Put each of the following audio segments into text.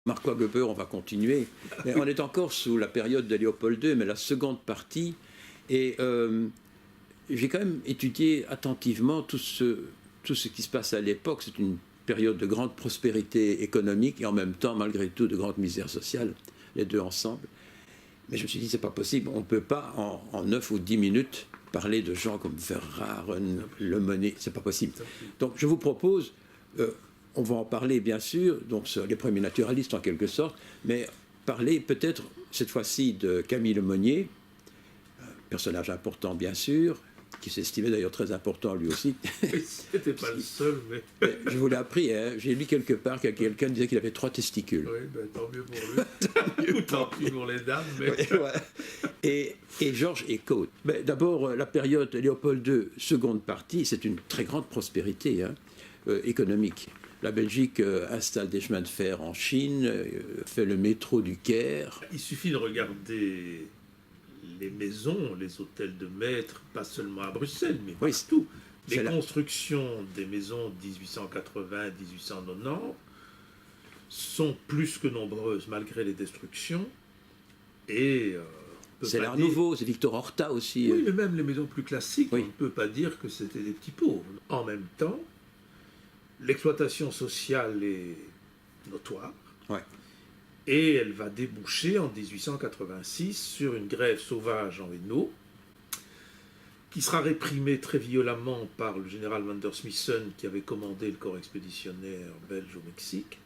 Marc Weber, on va continuer. Mais on est encore sous la période de Léopold II, mais la seconde partie. Et j'ai quand même étudié attentivement tout ce qui se passe à l'époque. C'est une période de grande prospérité économique et en même temps, malgré tout, de grande misère sociale, les deux ensemble. Mais je me suis dit, c'est pas possible. On ne peut pas, en 9 ou 10 minutes, parler de gens comme Verhaeren, Le Monnet. C'est pas possible. Donc, je vous propose... on va en parler, bien sûr, donc sur les premiers naturalistes en quelque sorte, mais parler peut-être cette fois-ci de Camille Lemonnier, personnage important bien sûr, qui s'estimait d'ailleurs très important lui aussi. C'était pas le seul, mais... Je vous l'ai appris, hein, j'ai lu quelque part que quelqu'un disait qu'il avait 3 testicules. Oui, ben, tant mieux pour lui. Ou tant pis pour les dames. Mais... Ouais. Et Georges Eckhout. D'abord, la période Léopold II, seconde partie, c'est une très grande prospérité économique. La Belgique installe des chemins de fer en Chine, fait le métro du Caire. Il suffit de regarder les maisons, les hôtels de maître, pas seulement à Bruxelles, mais partout. Les constructions des maisons 1880-1890 sont plus que nombreuses malgré les destructions. Et c'est l'Art Nouveau, c'est Victor Horta aussi. Oui, mais même les maisons plus classiques, on ne peut pas dire que c'était des petits pauvres. En même temps, l'exploitation sociale est notoire, et elle va déboucher en 1886 sur une grève sauvage en Hainaut, qui sera réprimée très violemment par le général Van der Smissen, qui avait commandé le corps expéditionnaire belge au Mexique,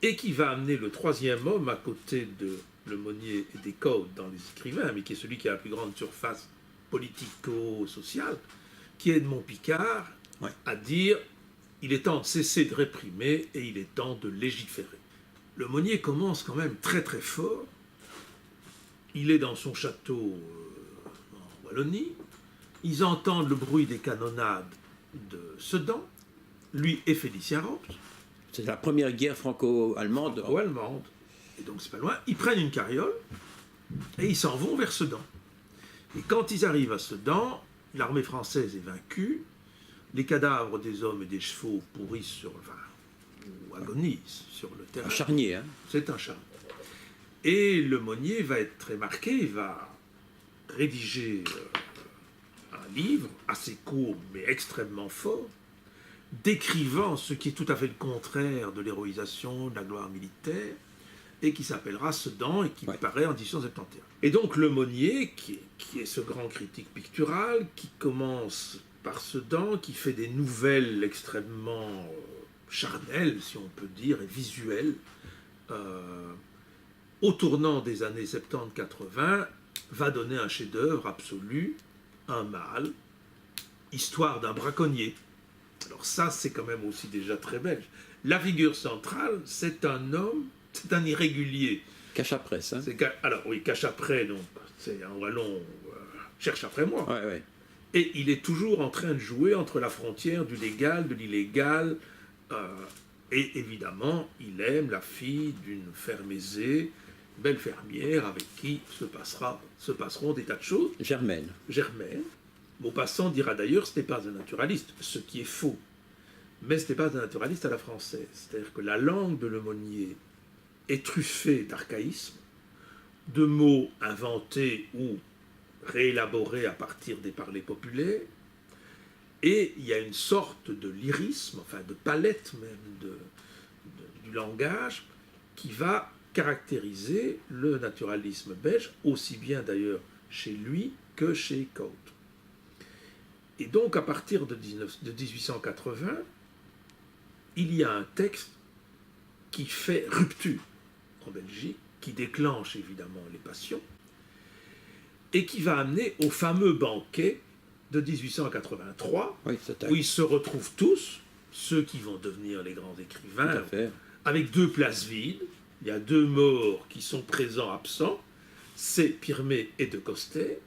et qui va amener le troisième homme à côté de Lemonnier et d'Eckhout dans les écrivains, mais qui est celui qui a la plus grande surface politico-sociale, qui est Edmond Picard, à dire... Il est temps de cesser de réprimer et il est temps de légiférer. Lemonnier commence quand même très très fort. Il est dans son château en Wallonie. Ils entendent le bruit des canonnades de Sedan, lui et Félicien Rops. C'est la première guerre franco-allemande. Franco-allemande. Et donc c'est pas loin. Ils prennent une carriole et ils s'en vont vers Sedan. Et quand ils arrivent à Sedan, l'armée française est vaincue. Les cadavres des hommes et des chevaux pourrissent ou agonisent sur le terrain. Un charnier, hein. C'est un charnier. Et Lemonnier va être très marqué, il va rédiger un livre assez court mais extrêmement fort, décrivant ce qui est tout à fait le contraire de l'héroïsation, de la gloire militaire, et qui s'appellera Sedan et qui paraît en 1871. Et donc Lemonnier, qui est ce grand critique pictural, qui commence... par Sedan, qui fait des nouvelles extrêmement charnelles, si on peut dire, et visuelles, au tournant des années 70-80, va donner un chef-d'œuvre absolu, un mâle, histoire d'un braconnier. Alors ça, c'est quand même aussi déjà très belge. La figure centrale, c'est un homme, c'est un irrégulier. Cache-après, ça. Alors oui, cache-après, donc, c'est un wallon, cherche après moi. Ouais. Et il est toujours en train de jouer entre la frontière du légal, de l'illégal. Et évidemment, il aime la fille d'une ferme aisée, belle fermière, avec qui se passeront des tas de choses. Germaine. Maupassant dira d'ailleurs, ce n'est pas un naturaliste, ce qui est faux. Mais ce n'est pas un naturaliste à la française. C'est-à-dire que la langue de Lemonnier est truffée d'archaïsmes, de mots inventés ou réélaboré à partir des parlers populaires, et il y a une sorte de lyrisme, enfin de palette même du langage, qui va caractériser le naturalisme belge, aussi bien d'ailleurs chez lui que chez Eckhout. Et donc à partir de 1880, il y a un texte qui fait rupture en Belgique, qui déclenche évidemment les passions, et qui va amener au fameux banquet de 1883, où ils se retrouvent tous, ceux qui vont devenir les grands écrivains, avec 2 places vides. Il y a 2 morts qui sont présents, absents, c'est Pirmé et De Coster.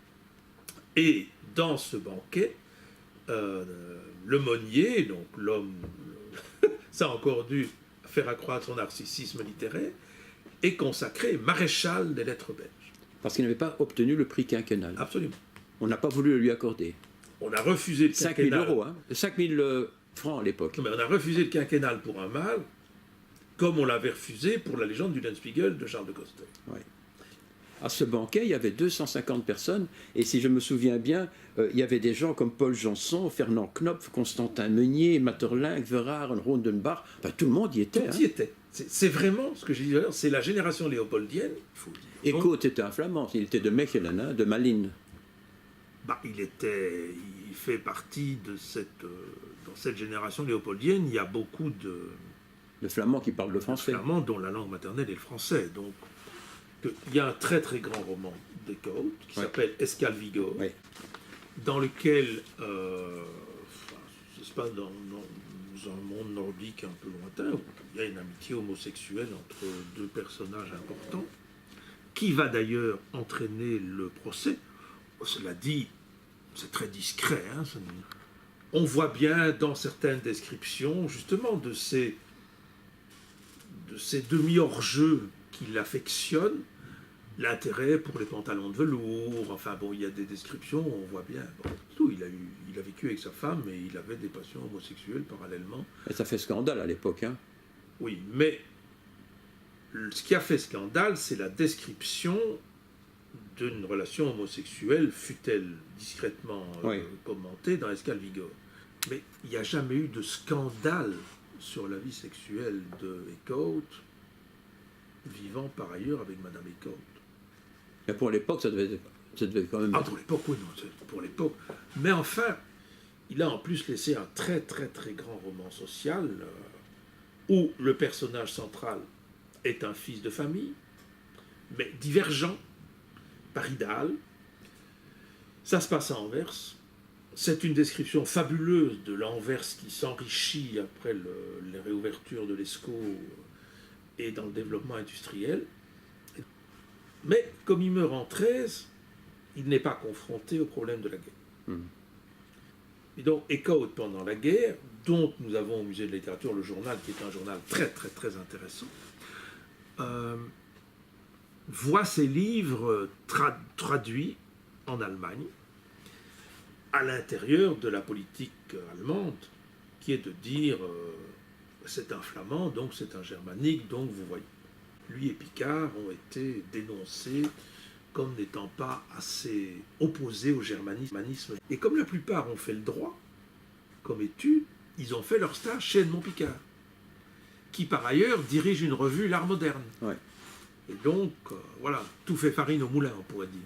Et dans ce banquet, Lemonnier, donc l'homme, ça a encore dû faire accroître son narcissisme littéraire, est consacré maréchal des lettres belges. Parce qu'il n'avait pas obtenu le prix quinquennal. Absolument. On n'a pas voulu le lui accorder. On a refusé le 5 000 euros, hein. 5 000 francs à l'époque. Mais on a refusé le quinquennal pour un mâle, comme on l'avait refusé pour la légende du Landspiegel de Charles de Coster. Ouais. À ce banquet, il y avait 250 personnes, et si je me souviens bien, il y avait des gens comme Paul Janson, Fernand Knopf, Constantin Meunier, Maeterlinck, Verhaeren, Rondenbach, enfin, tout le monde y était. Tout y était. C'est vraiment ce que j'ai dit tout à l'heure, c'est la génération léopoldienne. Et Côte était un flamand, il était de Mechelen, hein, de Malines. Bah, il fait partie de dans cette génération léopoldienne, il y a beaucoup de flamands qui parlent le français. De flamands dont la langue maternelle est le français. Donc, il y a un très très grand roman d'Eekhout qui s'appelle Escale Vigo, dans lequel, c'est pas dans un monde nordique un peu lointain, où il y a une amitié homosexuelle entre deux personnages importants, qui va d'ailleurs entraîner le procès. Cela dit, c'est très discret. Hein, on voit bien dans certaines descriptions, justement, de ces demi-hors-jeux qu'il affectionne, l'intérêt pour les pantalons de velours. Enfin bon, il y a des descriptions, on voit bien. Bon, tout, il a vécu avec sa femme et il avait des passions homosexuelles parallèlement. Et ça fait scandale à l'époque. Hein. Oui, mais ce qui a fait scandale, c'est la description d'une relation homosexuelle, fût-elle discrètement commentée dans Escale Vigo. Mais il n'y a jamais eu de scandale sur la vie sexuelle de Eekhout, vivant par ailleurs avec Madame Eekhout. Et pour l'époque, ça devait quand même... Ah, pour l'époque, oui, non, pour l'époque. Mais enfin, il a en plus laissé un très très très grand roman social où le personnage central est un fils de famille, mais divergent par idéal. Ça se passe à Anvers. C'est une description fabuleuse de l'Anvers qui s'enrichit après les réouvertures de l'ESCO et dans le développement industriel. Mais comme il meurt en 13, il n'est pas confronté au problème de la guerre. Et donc Eekhout, pendant la guerre, dont nous avons au musée de littérature le journal, qui est un journal très très très intéressant, voit ses livres traduits en Allemagne, à l'intérieur de la politique allemande, qui est de dire c'est un flamand, donc c'est un germanique, donc vous voyez. Lui et Picard ont été dénoncés comme n'étant pas assez opposés au germanisme. Et comme la plupart ont fait le droit, comme études, ils ont fait leur stage chez Edmond Picard, qui par ailleurs dirige une revue, L'Art moderne. Ouais. Et donc, voilà, tout fait farine au moulin, on pourrait dire.